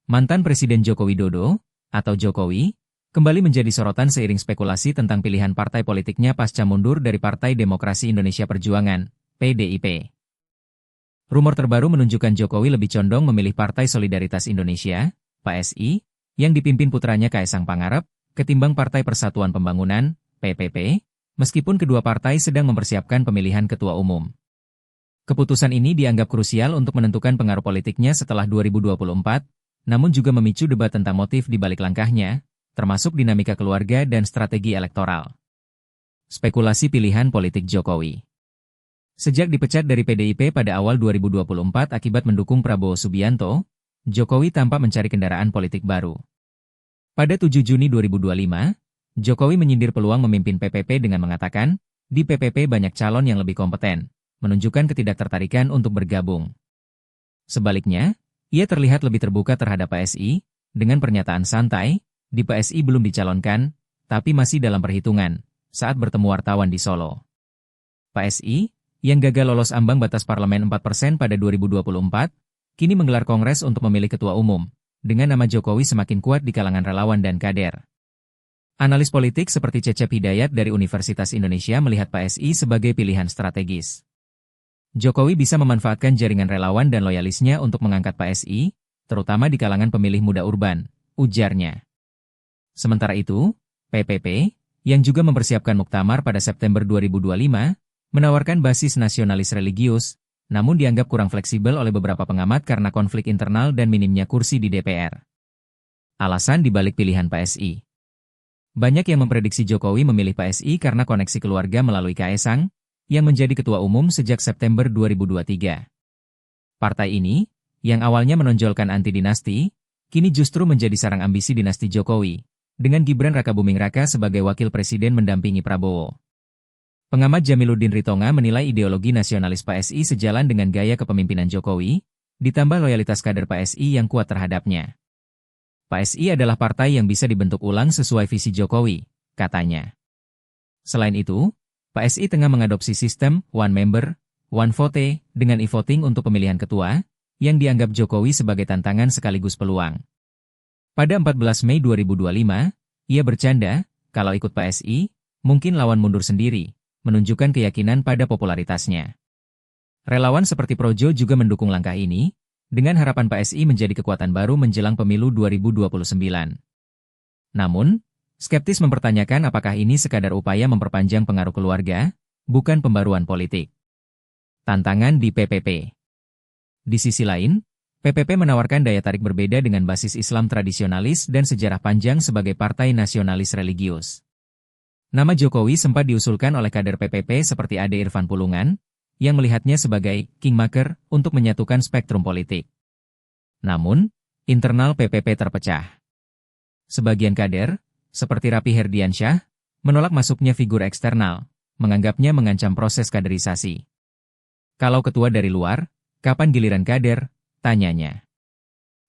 Mantan Presiden Joko Widodo, atau Jokowi, kembali menjadi sorotan seiring spekulasi tentang pilihan partai politiknya pasca mundur dari Partai Demokrasi Indonesia Perjuangan, PDIP. Rumor terbaru menunjukkan Jokowi lebih condong memilih Partai Solidaritas Indonesia, PSI, yang dipimpin putranya Kaesang Pangarep, ketimbang Partai Persatuan Pembangunan, PPP, meskipun kedua partai sedang mempersiapkan pemilihan ketua umum. Keputusan ini dianggap krusial untuk menentukan pengaruh politiknya setelah 2024, namun juga memicu debat tentang motif di balik langkahnya, termasuk dinamika keluarga dan strategi elektoral. Spekulasi pilihan politik Jokowi. Sejak dipecat dari PDIP pada awal 2024 akibat mendukung Prabowo Subianto, Jokowi tampak mencari kendaraan politik baru. Pada 7 Juni 2025, Jokowi menyindir peluang memimpin PPP dengan mengatakan, di PPP banyak calon yang lebih kompeten, menunjukkan ketidaktertarikan untuk bergabung. Sebaliknya, ia terlihat lebih terbuka terhadap PSI, dengan pernyataan santai, di PSI belum dicalonkan, tapi masih dalam perhitungan, saat bertemu wartawan di Solo. PSI, yang gagal lolos ambang batas parlemen 4% pada 2024, kini menggelar kongres untuk memilih ketua umum, dengan nama Jokowi semakin kuat di kalangan relawan dan kader. Analis politik seperti Cecep Hidayat dari Universitas Indonesia melihat PSI sebagai pilihan strategis. Jokowi bisa memanfaatkan jaringan relawan dan loyalisnya untuk mengangkat PSI, terutama di kalangan pemilih muda urban, ujarnya. Sementara itu, PPP, yang juga mempersiapkan muktamar pada September 2025, menawarkan basis nasionalis religius, namun dianggap kurang fleksibel oleh beberapa pengamat karena konflik internal dan minimnya kursi di DPR. Alasan dibalik pilihan PSI. Banyak yang memprediksi Jokowi memilih PSI karena koneksi keluarga melalui Kaesang, yang menjadi ketua umum sejak September 2023. Partai ini, yang awalnya menonjolkan anti-dinasti, kini justru menjadi sarang ambisi dinasti Jokowi, dengan Gibran Rakabuming Raka sebagai wakil presiden mendampingi Prabowo. Pengamat Jamiluddin Ritonga menilai ideologi nasionalis PSI sejalan dengan gaya kepemimpinan Jokowi, ditambah loyalitas kader PSI yang kuat terhadapnya. PSI adalah partai yang bisa dibentuk ulang sesuai visi Jokowi, katanya. Selain itu, PSI tengah mengadopsi sistem One Member, One Vote dengan e-voting untuk pemilihan ketua, yang dianggap Jokowi sebagai tantangan sekaligus peluang. Pada 14 Mei 2025, ia bercanda, kalau ikut PSI, mungkin lawan mundur sendiri, menunjukkan keyakinan pada popularitasnya. Relawan seperti Projo juga mendukung langkah ini, dengan harapan PSI menjadi kekuatan baru menjelang pemilu 2029. Namun, skeptis mempertanyakan apakah ini sekadar upaya memperpanjang pengaruh keluarga, bukan pembaruan politik. Tantangan di PPP. Di sisi lain, PPP menawarkan daya tarik berbeda dengan basis Islam tradisionalis dan sejarah panjang sebagai partai nasionalis religius. Nama Jokowi sempat diusulkan oleh kader PPP seperti Ade Irfan Pulungan, yang melihatnya sebagai kingmaker untuk menyatukan spektrum politik. Namun, internal PPP terpecah. Sebagian kader, seperti Rapi Herdiansyah, menolak masuknya figur eksternal, menganggapnya mengancam proses kaderisasi. Kalau ketua dari luar, kapan giliran kader? Tanyanya.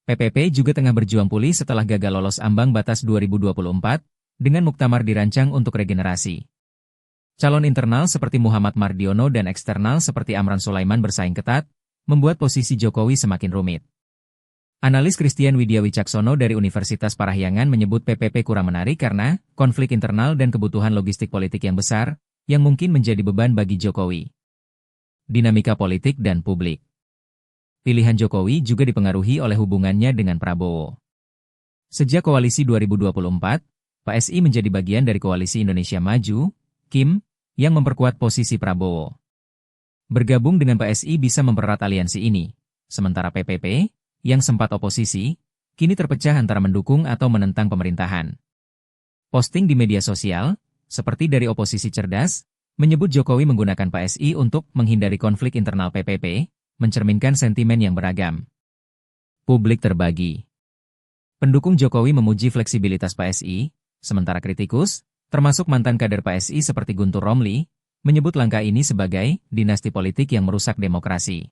PPP juga tengah berjuang pulih setelah gagal lolos ambang batas 2024, dengan muktamar dirancang untuk regenerasi. Calon internal seperti Muhammad Mardiono dan eksternal seperti Amran Sulaiman bersaing ketat, membuat posisi Jokowi semakin rumit. Analis Christian Widya Wicaksono dari Universitas Parahyangan menyebut PPP kurang menarik karena konflik internal dan kebutuhan logistik politik yang besar, yang mungkin menjadi beban bagi Jokowi. Dinamika politik dan publik. Pilihan Jokowi juga dipengaruhi oleh hubungannya dengan Prabowo. Sejak koalisi 2024, PSI menjadi bagian dari koalisi Indonesia Maju, KIM, yang memperkuat posisi Prabowo. Bergabung dengan PSI bisa mempererat aliansi ini, sementara PPP, yang sempat oposisi, kini terpecah antara mendukung atau menentang pemerintahan. Posting di media sosial, seperti dari oposisi cerdas, menyebut Jokowi menggunakan PSI untuk menghindari konflik internal PPP, mencerminkan sentimen yang beragam. Publik terbagi. Pendukung Jokowi memuji fleksibilitas PSI, sementara kritikus, termasuk mantan kader PSI seperti Guntur Romli, menyebut langkah ini sebagai dinasti politik yang merusak demokrasi.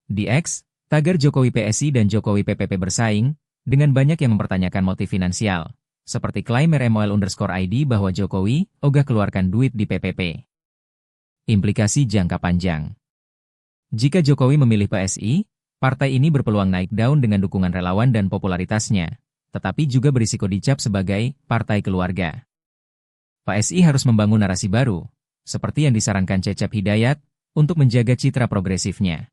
Di X, tagar Jokowi PSI dan Jokowi PPP bersaing, dengan banyak yang mempertanyakan motif finansial, seperti klaim RMOL_ID bahwa Jokowi ogah keluarkan duit di PPP. Implikasi jangka panjang. Jika Jokowi memilih PSI, Partai ini berpeluang naik daun dengan dukungan relawan dan popularitasnya, tetapi juga berisiko dicap sebagai partai keluarga. PSI harus membangun narasi baru, seperti yang disarankan Cecep Hidayat, untuk menjaga citra progresifnya.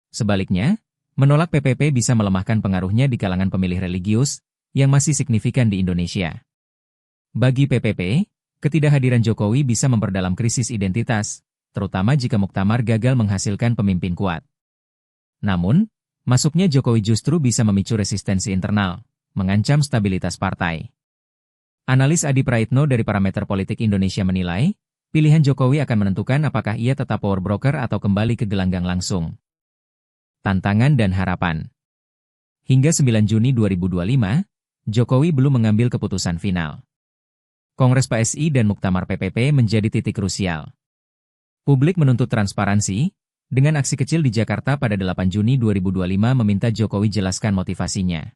Sebaliknya, menolak PPP bisa melemahkan pengaruhnya di kalangan pemilih religius, yang masih signifikan di Indonesia. Bagi PPP, ketidakhadiran Jokowi bisa memperdalam krisis identitas, terutama jika muktamar gagal menghasilkan pemimpin kuat. Namun, masuknya Jokowi justru bisa memicu resistensi internal, mengancam stabilitas partai. Analis Adi Praitno dari Parameter Politik Indonesia menilai, pilihan Jokowi akan menentukan apakah ia tetap power broker atau kembali ke gelanggang langsung. Tantangan dan harapan. Hingga 9 Juni 2025, Jokowi belum mengambil keputusan final. Kongres PSI dan Muktamar PPP menjadi titik krusial. Publik menuntut transparansi, dengan aksi kecil di Jakarta pada 8 Juni 2025 meminta Jokowi jelaskan motivasinya.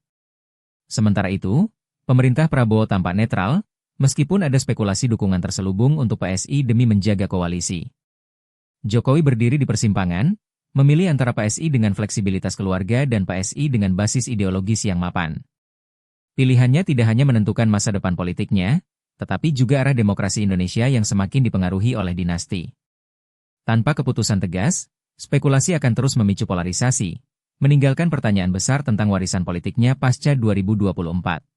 Sementara itu, pemerintah Prabowo tampak netral, meskipun ada spekulasi dukungan terselubung untuk PSI demi menjaga koalisi. Jokowi berdiri di persimpangan, memilih antara PSI dengan fleksibilitas keluarga dan PSI dengan basis ideologis yang mapan. Pilihannya tidak hanya menentukan masa depan politiknya, tetapi juga arah demokrasi Indonesia yang semakin dipengaruhi oleh dinasti. Tanpa keputusan tegas, spekulasi akan terus memicu polarisasi, meninggalkan pertanyaan besar tentang warisan politiknya pasca 2024.